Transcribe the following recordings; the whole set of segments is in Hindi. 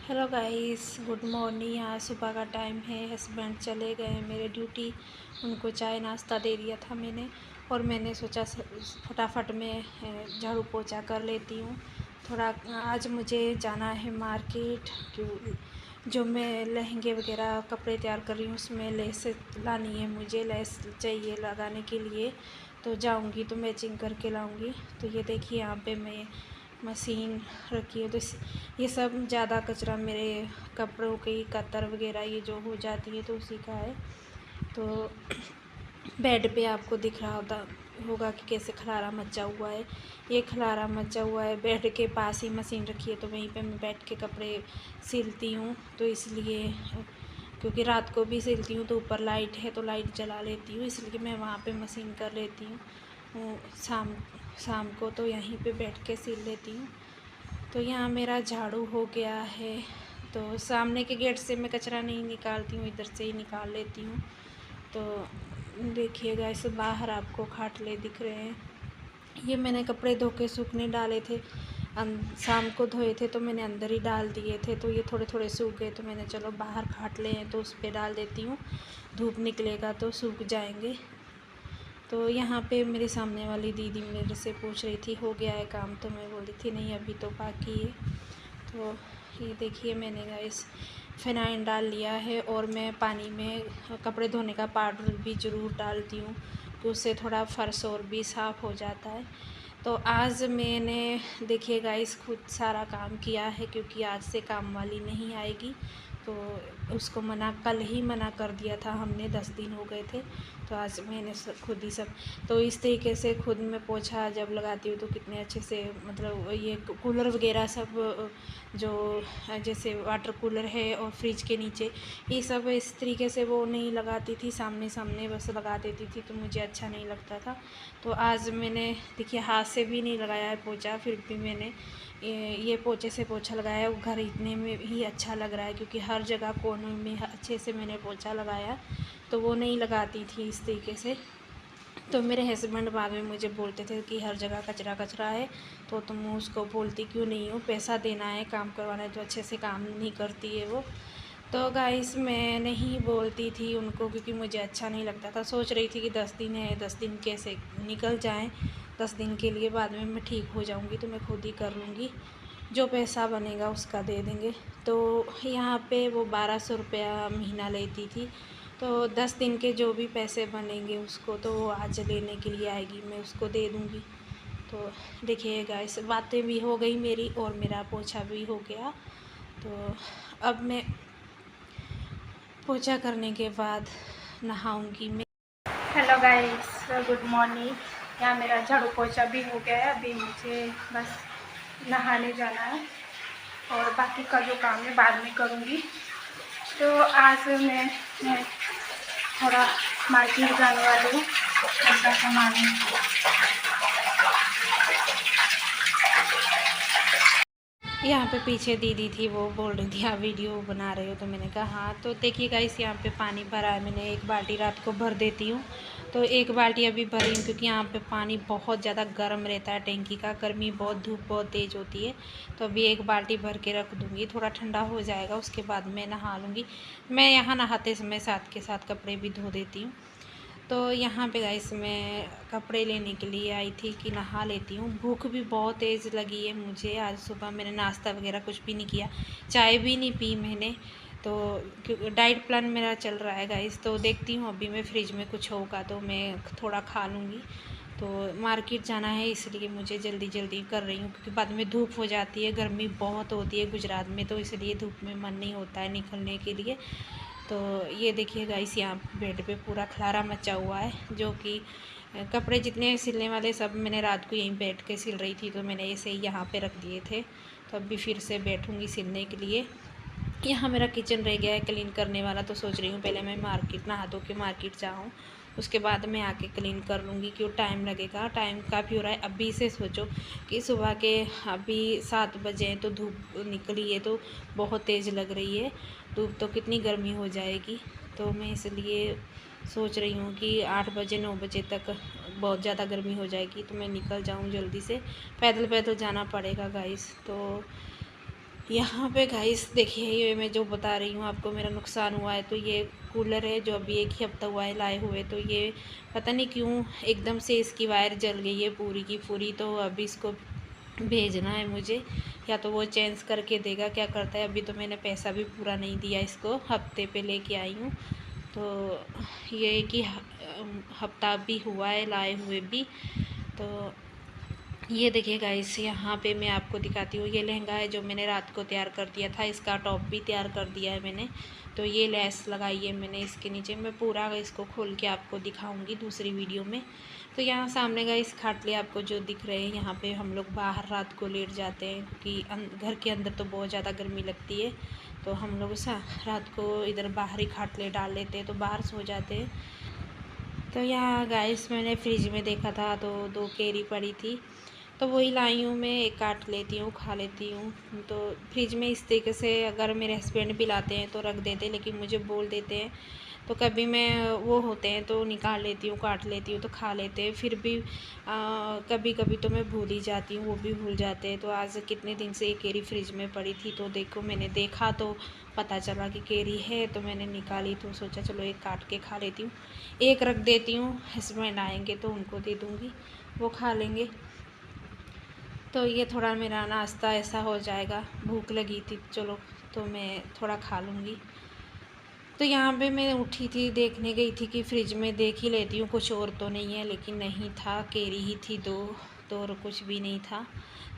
Hello guys, good morning. यहाँ सुबह का टाइम है। हस्बैंड चले गए मेरे ड्यूटी। उनको चाय नाश्ता दे दिया था मैंने, और मैंने सोचा फटाफट में झाड़ू पोछा कर लेती हूँ। थोड़ा आज मुझे जाना है मार्केट, क्यों जो मैं लहंगे वगैरह कपड़े तैयार कर रही हूँ उसमें लेस लानी है। मुझे लेस चाहिए लगाने के लिए, तो जाऊँगी तो मैचिंग करके लाऊँगी। तो ये देखिए यहाँ पे मैं मशीन रखी है। तो ये सब ज़्यादा कचरा मेरे कपड़ों की कतर वगैरह ये जो हो जाती है तो उसी का है। तो बेड पे आपको दिख रहा होगा कि कैसे खलारा मचा हुआ है। ये खलारा मचा हुआ है, बेड के पास ही मशीन रखी है तो वहीं पे मैं बैठ के कपड़े सिलती हूँ। तो इसलिए क्योंकि रात को भी सिलती हूँ तो ऊपर लाइट है तो लाइट जला लेती हूँ, इसलिए मैं वहाँ पे मशीन कर लेती हूँ। शाम शाम को तो यहीं पे बैठ के सिल लेती हूँ। तो यहाँ मेरा झाड़ू हो गया है। तो सामने के गेट से मैं कचरा नहीं निकालती हूँ, इधर से ही निकाल लेती हूँ। तो देखिएगा, इस बाहर आपको खाटले दिख रहे हैं। ये मैंने कपड़े धो के सूखने डाले थे। शाम को धोए थे तो मैंने अंदर ही डाल दिए थे, तो ये थोड़े थोड़े सूख गए तो मैंने चलो बाहर खाटले हैं तो उस पर डाल देती हूँ। धूप निकलेगा तो सूख जाएंगे। तो यहाँ पे मेरे सामने वाली दीदी मेरे से पूछ रही थी हो गया है काम, तो मैं बोल रही थी नहीं अभी तो बाकी है। तो ये देखिए मैंने गाइस फिनाइल डाल लिया है, और मैं पानी में कपड़े धोने का पाउडर भी ज़रूर डालती हूँ कि उससे थोड़ा फर्श और भी साफ़ हो जाता है। तो आज मैंने देखिए गाइस खुद सारा काम किया है, क्योंकि आज से काम वाली नहीं आएगी। तो उसको कल ही मना कर दिया था हमने, 10 दिन हो गए थे। तो आज मैंने खुद ही सब, तो इस तरीके से खुद में पोछा जब लगाती हूँ तो कितने अच्छे से, मतलब ये कूलर वगैरह सब जो जैसे वाटर कूलर है और फ्रिज के नीचे ये सब इस तरीके से वो नहीं लगाती थी, सामने सामने बस लगा देती थी, तो मुझे अच्छा नहीं लगता था। तो आज मैंने देखिए हाथ से भी नहीं लगाया है पोछा, फिर भी मैंने ये पोछे से पोछा लगाया है। वो घर इतने में ही अच्छा लग रहा है, क्योंकि हर जगह कोनों में अच्छे से मैंने पोछा लगाया, तो वो नहीं लगाती थी इस तरीके से। तो मेरे हस्बैंड बाद में मुझे बोलते थे कि हर जगह कचरा कचरा है, तो तुम उसको बोलती क्यों नहीं हो, पैसा देना है काम करवाना है तो अच्छे से काम नहीं करती है वो। तो गाइस मैं नहीं बोलती थी उनको, क्योंकि मुझे अच्छा नहीं लगता था। सोच रही थी कि 10 दिन है, 10 दिन कैसे निकल जाएं, 10 दिन के लिए, बाद में मैं ठीक हो जाऊंगी तो मैं खुद ही कर लूँगी, जो पैसा बनेगा उसका दे देंगे। तो यहाँ पे वो 1200 रुपया महीना लेती थी। तो 10 दिन के जो भी पैसे बनेंगे उसको तो वो आज लेने के लिए आएगी, मैं उसको दे दूँगी। तो देखिएगा, इस बातें भी हो गई मेरी और मेरा पोछा भी हो गया। तो अब मैं पोछा करने के बाद नहाऊंगी मैं। Hello guys, good morning. यहाँ मेरा झाड़ू पोछा भी हो गया है। अभी मुझे बस नहाने जाना है और बाकी का जो काम है बाद में करूँगी। तो आज मैं थोड़ा मार्केट जाने वाली हूँ, घर का सामान। यहाँ पे पीछे दीदी थी, वो बोल रही थी आप वीडियो बना रहे हो, तो मैंने कहा हाँ। तो देखिए गाइस, यहाँ पे पानी भरा है, मैंने एक बाल्टी रात को भर देती हूँ, तो एक बाल्टी अभी भरी हूँ, क्योंकि यहाँ पे पानी बहुत ज़्यादा गर्म रहता है टैंकी का, गर्मी बहुत, धूप बहुत तेज़ होती है। तो अभी एक बाल्टी भर के रख दूँगी, थोड़ा ठंडा हो जाएगा उसके बाद मैं नहा लूँगी। मैं यहाँ नहाते समय साथ के साथ कपड़े भी धो देती हूँ। तो यहाँ पे गाइस मैं कपड़े लेने के लिए आई थी कि नहा लेती हूँ। भूख भी बहुत तेज़ लगी है मुझे। आज सुबह मैंने नाश्ता वगैरह कुछ भी नहीं किया, चाय भी नहीं पी मैंने। तो क्योंकि डाइट प्लान मेरा चल रहा है गाइस, तो देखती हूँ अभी मैं फ्रिज में कुछ होगा तो मैं थोड़ा खा लूँगी। तो मार्केट जाना है इसलिए मुझे जल्दी जल्दी कर रही हूँ, क्योंकि बाद में धूप हो जाती है, गर्मी बहुत होती है गुजरात में, तो इसलिए धूप में मन नहीं होता है निकलने के लिए। तो ये देखिए गाइस, यहाँ बेड पे पूरा खलारा मचा हुआ है, जो कि कपड़े जितने सिलने वाले सब मैंने रात को यहीं बैठ के सिल रही थी, तो मैंने ऐसे ही यहाँ पे रख दिए थे। तो अभी फिर से बैठूँगी सिलने के लिए। यहाँ मेरा किचन रह गया है क्लीन करने वाला, तो सोच रही हूँ पहले मैं मार्केट नहा धो के मार्केट जाऊँ, उसके बाद मैं आके क्लीन कर लूँगी, क्यों टाइम लगेगा, टाइम काफ़ी हो रहा है। अभी से सोचो कि सुबह के अभी 7 बजे हैं तो धूप निकली है, तो बहुत तेज़ लग रही है धूप, तो कितनी गर्मी हो जाएगी। तो मैं इसलिए सोच रही हूँ कि 8 बजे 9 बजे तक बहुत ज़्यादा गर्मी हो जाएगी, तो मैं निकल जाऊँ जल्दी से। पैदल पैदल जाना पड़ेगा गाइस। तो यहाँ पे गाइस देखिए, ये मैं जो बता रही हूँ आपको मेरा नुकसान हुआ है, तो ये कूलर है जो अभी 1 ही हफ्ता हुआ है लाए हुए। तो ये पता नहीं क्यों एकदम से इसकी वायर जल गई है पूरी की पूरी। तो अभी इसको भेजना है मुझे, या तो वो चेंज करके देगा, क्या करता है। अभी तो मैंने पैसा भी पूरा नहीं दिया इसको, हफ्ते पे लेके आई हूँ। तो ये कि हफ्ता भी हुआ है लाए हुए भी। तो ये देखिए गाइस, यहाँ पे मैं आपको दिखाती हूँ। ये लहंगा है जो मैंने रात को तैयार कर दिया था, इसका टॉप भी तैयार कर दिया है मैंने। तो ये लेस लगाई है मैंने इसके नीचे। मैं पूरा इसको खोल के आपको दिखाऊंगी दूसरी वीडियो में। तो यहाँ सामने गाइस खाटले आपको जो दिख रहे हैं, यहाँ पे हम लोग बाहर रात को लेट जाते हैं क्योंकि घर के अंदर तो बहुत ज़्यादा गर्मी लगती है। तो हम लोग रात को इधर बाहर ही खाटले डाल लेते हैं, तो बाहर सो जाते हैं। तो यहाँ गाइस मैंने फ्रिज में देखा था तो 2 केरी पड़ी थी, तो वही लाई हूँ मैं। एक काट लेती हूँ, खा लेती हूँ। तो फ्रिज में इस तरीके से अगर मेरे हस्बैंड भी लाते हैं तो रख देते हैं, लेकिन मुझे बोल देते हैं। तो कभी मैं वो होते हैं तो निकाल लेती हूँ, काट लेती हूँ, तो खा लेते हैं। फिर भी कभी कभी तो मैं भूल ही जाती हूँ, वो भी भूल जाते हैं। तो आज कितने दिन से ये केरी फ्रिज में पड़ी थी, तो देखो मैंने देखा तो पता चला कि केरी है, तो मैंने निकाली। तो सोचा चलो एक काट के खा लेती हूँ, एक रख देती हूँ। हस्बैंड आएंगे तो उनको दे दूँगी, वो खा लेंगे। तो ये थोड़ा मेरा नाश्ता ऐसा हो जाएगा। भूख लगी थी चलो, तो मैं थोड़ा खा लूँगी। तो यहाँ पे मैं उठी थी, देखने गई थी कि फ्रिज में देख ही लेती हूँ कुछ और तो नहीं है, लेकिन नहीं था, केरी ही थी 2, तो और कुछ भी नहीं था।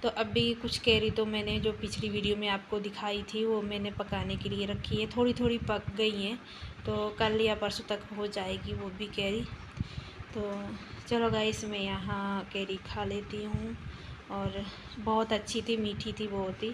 तो अभी कुछ केरी तो मैंने जो पिछली वीडियो में आपको दिखाई थी वो मैंने पकाने के लिए रखी है, थोड़ी थोड़ी पक गई हैं। तो कल या परसों तक हो जाएगी वो भी केरी। तो चलो गाइस, मैं यहाँ केरी खा लेती हूँ। और बहुत अच्छी थी, मीठी थी बहुत ही।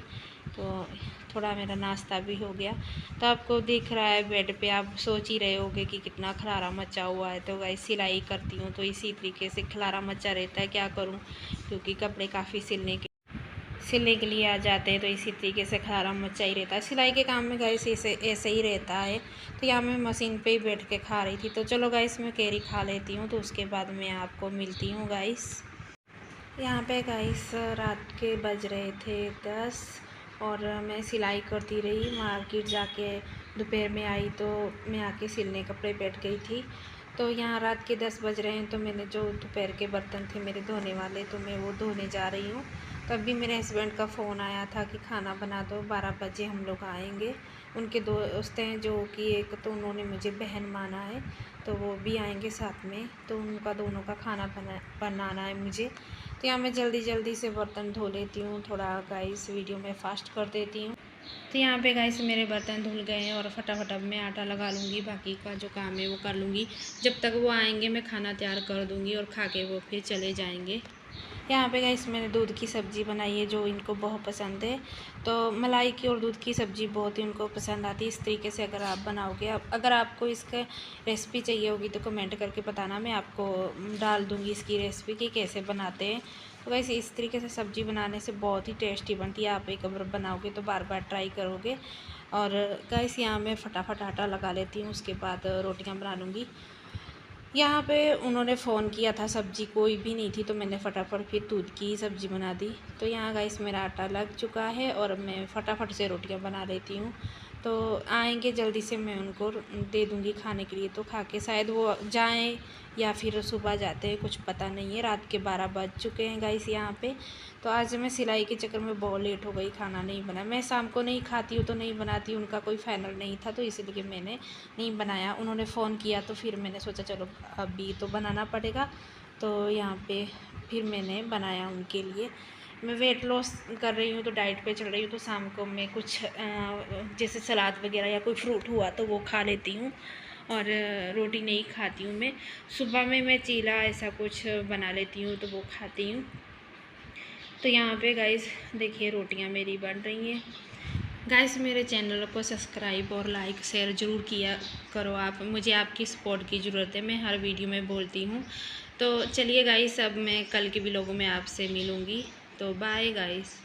तो थोड़ा मेरा नाश्ता भी हो गया। तो आपको दिख रहा है बेड पे, आप सोच ही रहे होगे कि कितना खलारा मचा हुआ है। तो गाइस सिलाई करती हूँ तो इसी तरीके से खलारा मचा रहता है, क्या करूँ, क्योंकि कपड़े काफ़ी सिलने के लिए आ जाते हैं। तो इसी तरीके से खलारा मचा ही रहता है सिलाई के काम में गाइस, ऐसे ही रहता है। तो यहाँ मैं मशीन पे ही बैठ के खा रही थी। तो चलो गाइस, मैं केरी खा लेती हूँ, तो उसके बाद मैं आपको मिलती हूँ गाइस। यहाँ पे गाइस रात के बज रहे थे 10, और मैं सिलाई करती रही। मार्केट जाके दोपहर में आई, तो मैं आके सिलने कपड़े बैठ गई थी। तो यहाँ रात के 10 बज रहे हैं, तो मैंने जो दोपहर के बर्तन थे मेरे धोने वाले, तो मैं वो धोने जा रही हूँ। तभी मेरे हस्बैंड का फ़ोन आया था कि खाना बना दो, 12 बजे हम लोग आएंगे। उनके दोस्त हैं जो कि एक तो उन्होंने मुझे बहन माना है, तो वो भी आएंगे साथ में। तो उनका दोनों का खाना बनाना है मुझे। तो यहाँ मैं जल्दी जल्दी से बर्तन धो लेती हूँ, थोड़ा गाइस वीडियो में फास्ट कर देती हूँ। तो यहाँ पे गाइस मेरे बर्तन धुल गए हैं, और फटाफट अब मैं आटा लगा लूँगी, बाकी का जो काम है वो कर लूँगी। जब तक वो आएंगे मैं खाना तैयार कर दूँगी, और खा के वो फिर चले जाएंगे। यहाँ पे गाइस मैंने दूध की सब्ज़ी बनाई है जो इनको बहुत पसंद है। तो मलाई की और दूध की सब्ज़ी बहुत ही उनको पसंद आती है। इस तरीके से अगर आप बनाओगे, अगर आपको इसका रेसिपी चाहिए होगी तो कमेंट करके बताना, मैं आपको डाल दूँगी इसकी रेसिपी कि कैसे बनाते हैं। तो वैसे इस तरीके से सब्ज़ी बनाने से बहुत ही टेस्टी बनती है। आप एक बार बनाओगे तो बार बार ट्राई करोगे। और गाइस यहाँ मैं फटाफट आटा लगा लेती हूँ, उसके बाद रोटियाँ बना लूँगी। यहाँ पे उन्होंने फ़ोन किया था, सब्ज़ी कोई भी नहीं थी, तो मैंने फटाफट फिर दूध की ही सब्ज़ी बना दी। तो यहाँ गाइस मेरा आटा लग चुका है, और मैं फटाफट से रोटियाँ बना लेती हूँ। तो आएंगे जल्दी से, मैं उनको दे दूँगी खाने के लिए, तो खा के शायद वो जाएं या फिर सुबह जाते हैं, कुछ पता नहीं है। रात के 12 बज चुके हैं गाइस यहाँ पे। तो आज मैं सिलाई के चक्कर में बहुत लेट हो गई, खाना नहीं बना। मैं शाम को नहीं खाती हूँ तो नहीं बनाती, उनका कोई फाइनल नहीं था, तो इसलिए मैंने नहीं बनाया। उन्होंने फ़ोन किया तो फिर मैंने सोचा चलो अभी तो बनाना पड़ेगा। तो यहाँ पे फिर मैंने बनाया उनके लिए। मैं वेट लॉस कर रही हूँ तो डाइट पे चल रही हूँ, तो शाम को मैं कुछ जैसे सलाद वगैरह या कोई फ्रूट हुआ तो वो खा लेती हूँ, और रोटी नहीं खाती हूँ मैं। सुबह में मैं चीला ऐसा कुछ बना लेती हूँ तो वो खाती हूँ। तो यहाँ पे गाइस देखिए रोटियाँ मेरी बन रही हैं। गाइस मेरे चैनल को सब्सक्राइब और लाइक शेयर ज़रूर किया करो आप, मुझे आपकी सपोर्ट की ज़रूरत है, मैं हर वीडियो में बोलती हूँ। तो चलिए गाइस, अब मैं कल के व्लॉग में आपसे मिलूँगी। तो बाय गाइस।